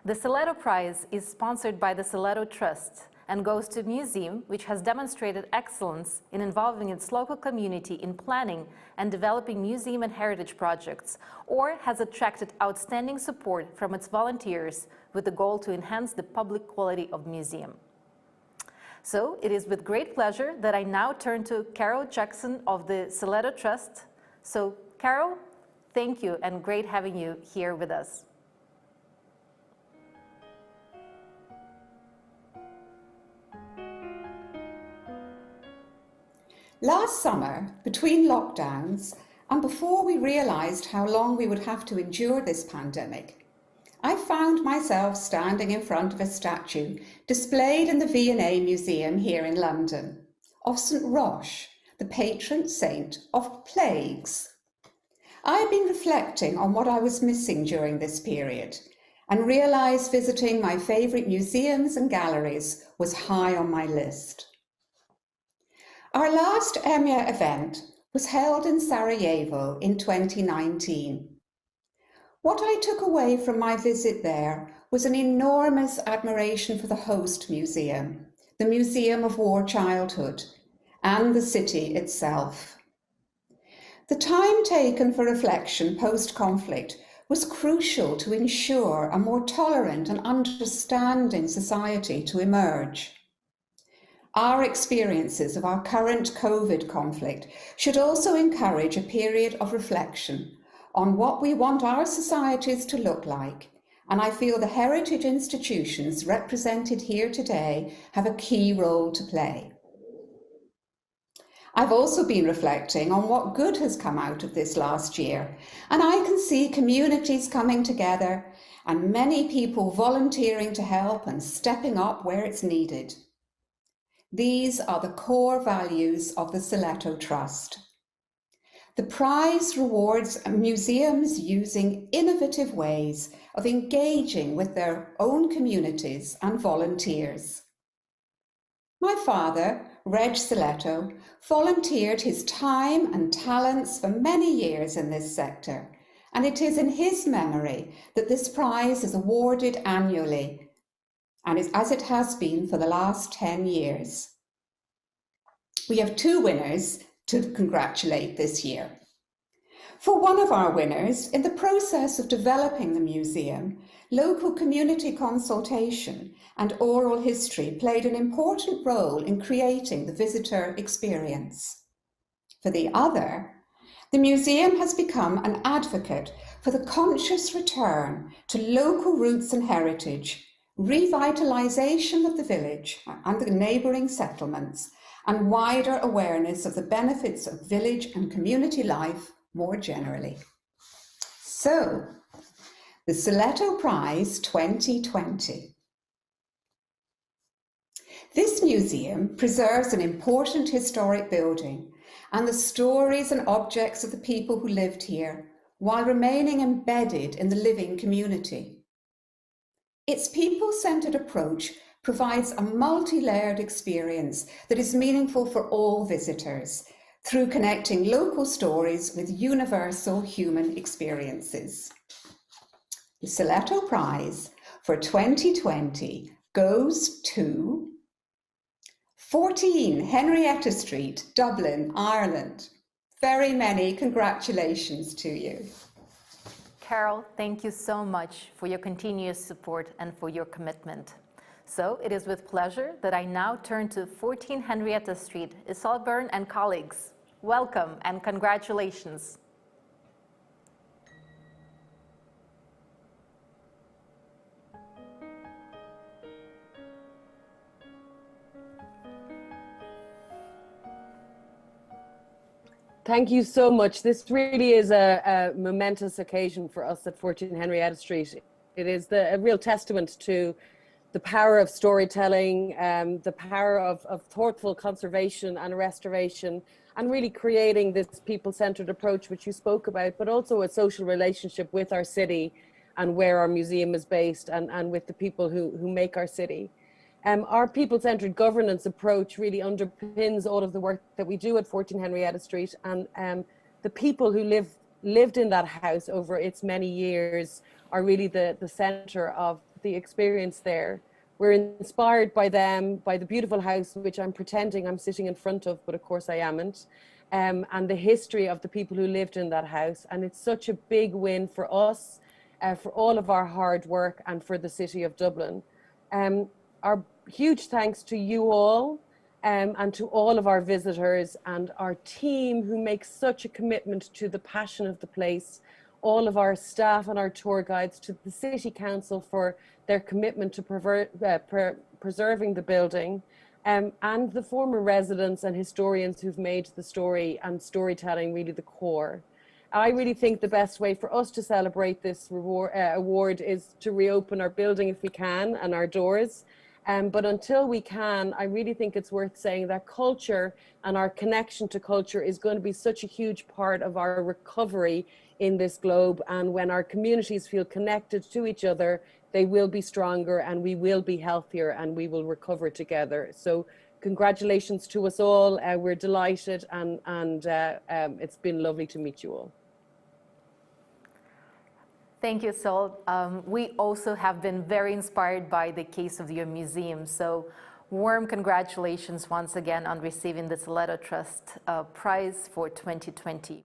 The Silletto Prize is sponsored by the Silletto Trust and goes to a museum which has demonstrated excellence in involving its local community in planning and developing museum and heritage projects, or has attracted outstanding support from its volunteers with the goal to enhance the public quality of museum. So it is with great pleasure that I now turn to Carol Jackson of the Silletto Trust. So Carol, thank you and great having you here with us. Last summer, between lockdowns and before we realised how long we would have to endure this pandemic, I found myself standing in front of a statue displayed in the V&A Museum here in London of St. Roche, the patron saint of plagues. I had been reflecting on what I was missing during this period and realised visiting my favourite museums and galleries was high on my list. Our last EMEA event was held in Sarajevo in 2019. What I took away from my visit there was an enormous admiration for the host museum, the Museum of War Childhood, and the city itself. The time taken for reflection post-conflict was crucial to ensure a more tolerant and understanding society to emerge. Our experiences of our current COVID conflict should also encourage a period of reflection on what we want our societies to look like, and I feel the heritage institutions represented here today have a key role to play. I've also been reflecting on what good has come out of this last year, and I can see communities coming together and many people volunteering to help and stepping up where it's needed. These are the core values of the Silletto Trust. The prize rewards museums using innovative ways of engaging with their own communities and volunteers. My father, Reg Silletto, volunteered his time and talents for many years in this sector, and it is in his memory that this prize is awarded annually, and as it has been for the last 10 years. We have 2 winners to congratulate this year. For one of our winners, in the process of developing the museum, local community consultation and oral history played an important role in creating the visitor experience. For the other, the museum has become an advocate for the conscious return to local roots and heritage, revitalisation of the village and the neighbouring settlements, and wider awareness of the benefits of village and community life more generally. So, the Silletto Prize 2020. This museum preserves an important historic building and the stories and objects of the people who lived here while remaining embedded in the living community. Its people-centred approach provides a multi-layered experience that is meaningful for all visitors through connecting local stories with universal human experiences. The Silletto Prize for 2020 goes to 14 Henrietta Street, Dublin, Ireland. Very many congratulations to you. Carol, thank you so much for your continuous support and for your commitment. So it is with pleasure that I now turn to 14 Henrietta Street, Isolburn and colleagues. Welcome and congratulations. Thank you so much. This really is a momentous occasion for us at 14 Henrietta Street. It is a real testament to the power of storytelling, the power of thoughtful conservation and restoration, and really creating this people-centered approach which you spoke about, but also a social relationship with our city and where our museum is based, and with the people who make our city. Our people-centered governance approach really underpins all of the work that we do at 14 Henrietta Street, and the people who lived in that house over its many years are really the center of the experience there. We're inspired by them, by the beautiful house, which I'm pretending I'm sitting in front of, but of course I amn't, and the history of the people who lived in that house. And it's such a big win for us, for all of our hard work, and for the city of Dublin. Our huge thanks to you all, and to all of our visitors and our team who make such a commitment to the passion of the place, all of our staff and our tour guides, to the City Council for their commitment to preserving the building, and the former residents and historians who've made the story and storytelling really the core. I really think the best way for us to celebrate this award is to reopen our building if we can, and our doors. But until we can, I really think it's worth saying that culture and our connection to culture is going to be such a huge part of our recovery in this globe. And when our communities feel connected to each other, they will be stronger, and we will be healthier, and we will recover together. So congratulations to us all. We're delighted, and it's been lovely to meet you all. Thank you, Sol. We also have been very inspired by the case of your museum. So warm congratulations once again on receiving the Silletto Trust Prize for 2020.